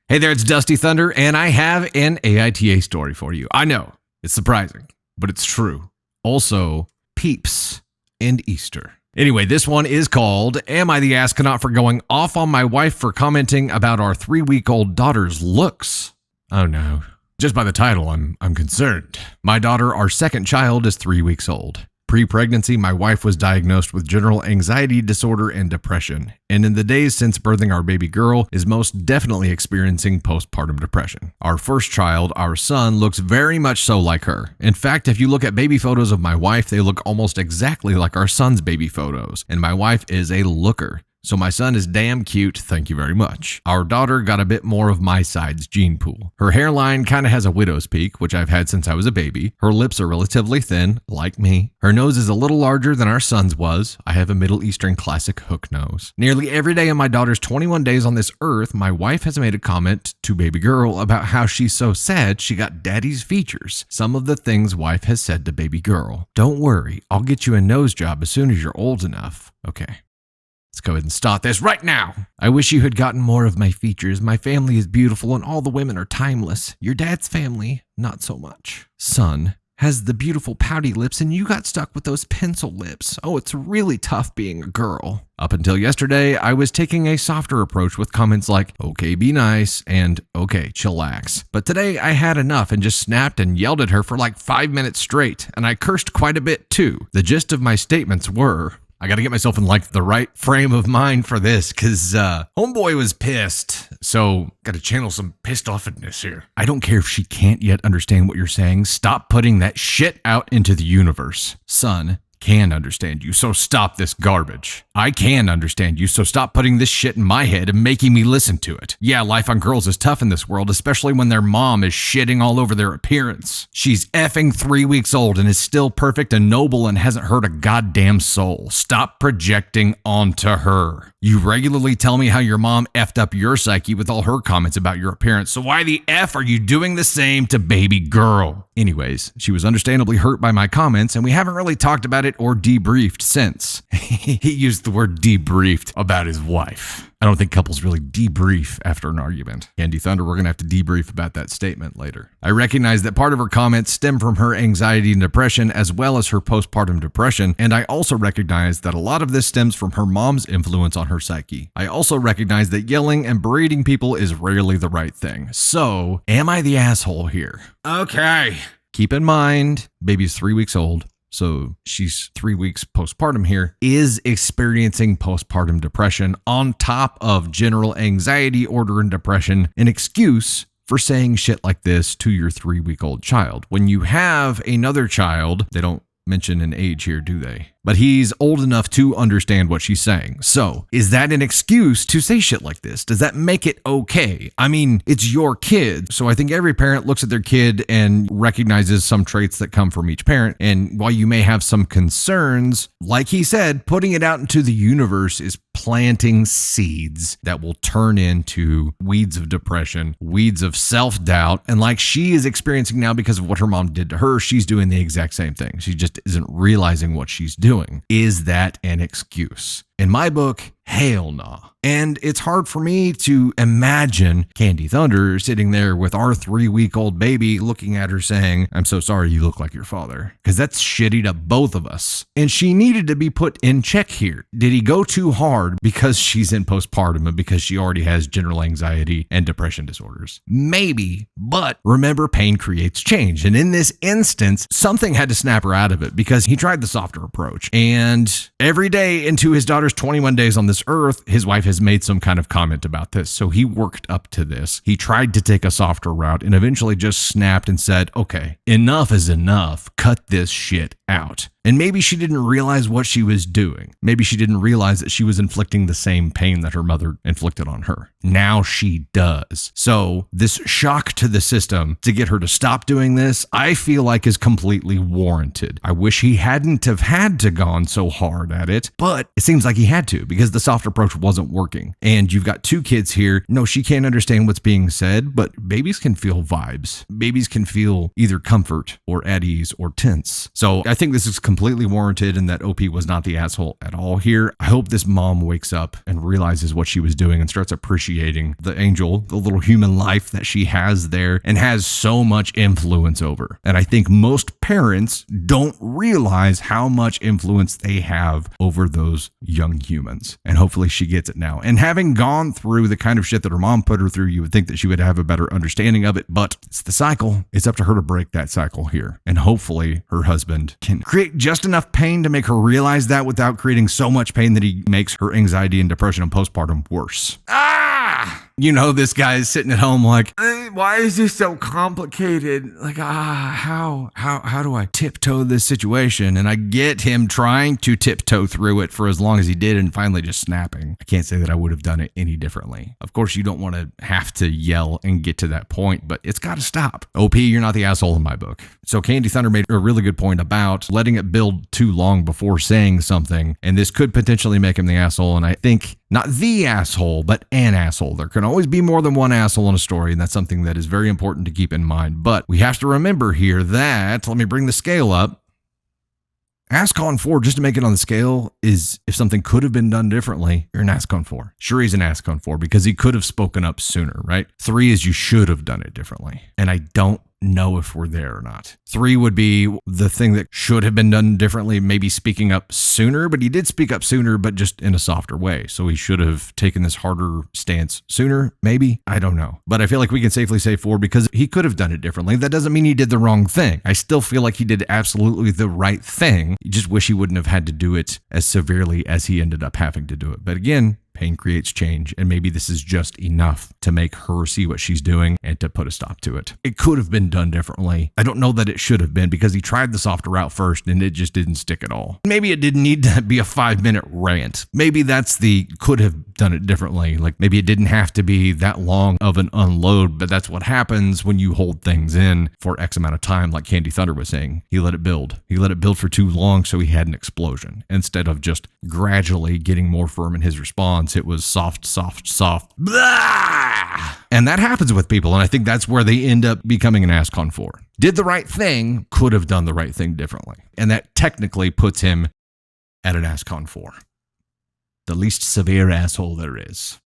Hey there, it's Dusty Thunder, and I have an AITA story for you. I know, it's surprising, but it's true. Also, peeps and Easter. Anyway, this one is called, Am I the Astronaut for Going Off on My Wife for Commenting About Our 3-Week-Old Daughter's Looks? Oh no. Just by the title, I'm concerned. My daughter, our second child, is 3 weeks old. Pre-pregnancy, my wife was diagnosed with general anxiety disorder and depression, and in the days since birthing our baby girl is most definitely experiencing postpartum depression. Our first child, our son, looks very much so like her. In fact, if you look at baby photos of my wife, they look almost exactly like our son's baby photos, and my wife is a looker. So my son is damn cute, thank you very much. Our daughter got a bit more of my side's gene pool. Her hairline kind of has a widow's peak, which I've had since I was a baby. Her lips are relatively thin, like me. Her nose is a little larger than our son's was. I have a Middle Eastern classic hook nose. Nearly every day of my daughter's 21 days on this earth, my wife has made a comment to baby girl about how she's so sad she got daddy's features. Some of the things wife has said to baby girl. Don't worry, I'll get you a nose job as soon as you're old enough. Okay. Let's go ahead and start this right now. I wish you had gotten more of my features. My family is beautiful and all the women are timeless. Your dad's family, not so much. Son has the beautiful pouty lips and you got stuck with those pencil lips. Oh, it's really tough being a girl. Up until yesterday, I was taking a softer approach with comments like, okay, be nice, and okay, chillax. But today I had enough and just snapped and yelled at her for like 5 minutes straight, and I cursed quite a bit too. The gist of my statements were, I got to get myself in like the right frame of mind for this because homeboy was pissed. So got to channel some pissed offness here. I don't care if she can't yet understand what you're saying. Stop putting that shit out into the universe. Son can understand you, so stop this garbage. I can understand you, so stop putting this shit in my head and making me listen to it. Yeah, life on girls is tough in this world, especially when their mom is shitting all over their appearance. She's effing 3 weeks old and is still perfect and noble and hasn't hurt a goddamn soul. Stop projecting onto her. You regularly tell me how your mom effed up your psyche with all her comments about your appearance, so why the F are you doing the same to baby girl? Anyways, she was understandably hurt by my comments, and we haven't really talked about it or debriefed since. He used the word debriefed about his wife. I don't think couples really debrief after an argument. Candy Thunder, we're going to have to debrief about that statement later. I recognize that part of her comments stem from her anxiety and depression as well as her postpartum depression, and I also recognize that a lot of this stems from her mom's influence on her psyche. I also recognize that yelling and berating people is rarely the right thing. So, am I the asshole here? Okay. Keep in mind, baby's 3 weeks old. So she's 3 weeks postpartum here, is experiencing postpartum depression on top of general anxiety disorder and depression, an excuse for saying shit like this to your 3-week-old child. When you have another child, they don't mention an age here, do they? But he's old enough to understand what she's saying. So, is that an excuse to say shit like this? Does that make it okay? I mean, it's your kid. So I think every parent looks at their kid and recognizes some traits that come from each parent. And while you may have some concerns, like he said, putting it out into the universe is planting seeds that will turn into weeds of depression, weeds of self-doubt. And like she is experiencing now because of what her mom did to her, she's doing the exact same thing. She just isn't realizing what she's doing. Is that an excuse? In my book, hell nah. And it's hard for me to imagine Candy Thunder sitting there with our 3-week-old baby looking at her saying, I'm so sorry you look like your father. Because that's shitty to both of us. And she needed to be put in check here. Did he go too hard because she's in postpartum and because she already has general anxiety and depression disorders? Maybe, but remember, pain creates change. And in this instance, something had to snap her out of it because he tried the softer approach. And every day into his daughter's 21 days on this earth, his wife has made some kind of comment about this. So he worked up to this. He tried to take a softer route and eventually just snapped and said, okay, enough is enough. Cut this shit out. And maybe she didn't realize what she was doing. Maybe she didn't realize that she was inflicting the same pain that her mother inflicted on her. Now she does. So this shock to the system to get her to stop doing this, I feel like is completely warranted. I wish he hadn't have had to gone so hard at it, but it seems like he had to because the soft approach wasn't working. And you've got 2 kids here. No, she can't understand what's being said, but babies can feel vibes. Babies can feel either comfort or at ease or tense. So I think this is completely completely warranted and that OP was not the asshole at all here. I hope this mom wakes up and realizes what she was doing and starts appreciating the angel, the little human life that she has there and has so much influence over. And I think most parents don't realize how much influence they have over those young humans. And hopefully she gets it now. And having gone through the kind of shit that her mom put her through, you would think that she would have a better understanding of it, but it's the cycle. It's up to her to break that cycle here. And hopefully her husband can create just enough pain to make her realize that without creating so much pain that he makes her anxiety and depression and postpartum worse. You know, this guy is sitting at home like, why is this so complicated? Like, how do I tiptoe this situation? And I get him trying to tiptoe through it for as long as he did and finally just snapping. I can't say that I would have done it any differently. Of course, you don't want to have to yell and get to that point, but it's got to stop. OP, you're not the asshole in my book. So Candy Thunder made a really good point about letting it build too long before saying something, and this could potentially make him the asshole, and I think not the asshole, but an asshole. There can always be more than one asshole in a story, and that's something that is very important to keep in mind. But we have to remember here that, let me bring the scale up, ascon 4, just to make it on the scale, is if something could have been done differently, you're an ascon 4. Sure, he's an ascon 4 because he could have spoken up sooner, right? 3 is you should have done it differently. And I don't know if we're there or not. 3 would be the thing that should have been done differently, maybe speaking up sooner, but he did speak up sooner, but just in a softer way. So he should have taken this harder stance sooner, maybe. I don't know. But I feel like we can safely say 4 because he could have done it differently. That doesn't mean he did the wrong thing. I still feel like he did absolutely the right thing. You just wish he wouldn't have had to do it as severely as he ended up having to do it. But again, pain creates change, and maybe this is just enough to make her see what she's doing and to put a stop to it. It could have been done differently. I don't know that it should have been because he tried the softer route first and it just didn't stick at all. Maybe it didn't need to be a 5-minute rant. Maybe that's the could have done it differently. Like maybe it didn't have to be that long of an unload, but that's what happens when you hold things in for X amount of time, like Candy Thunder was saying. He let it build. He let it build for too long, so he had an explosion. Instead of just gradually getting more firm in his response, it was soft, blah! And that happens with people, and I think that's where they end up becoming an ascon 4. Did the right thing, could have done the right thing differently. And that technically puts him at an ascon 4. The least severe asshole there is.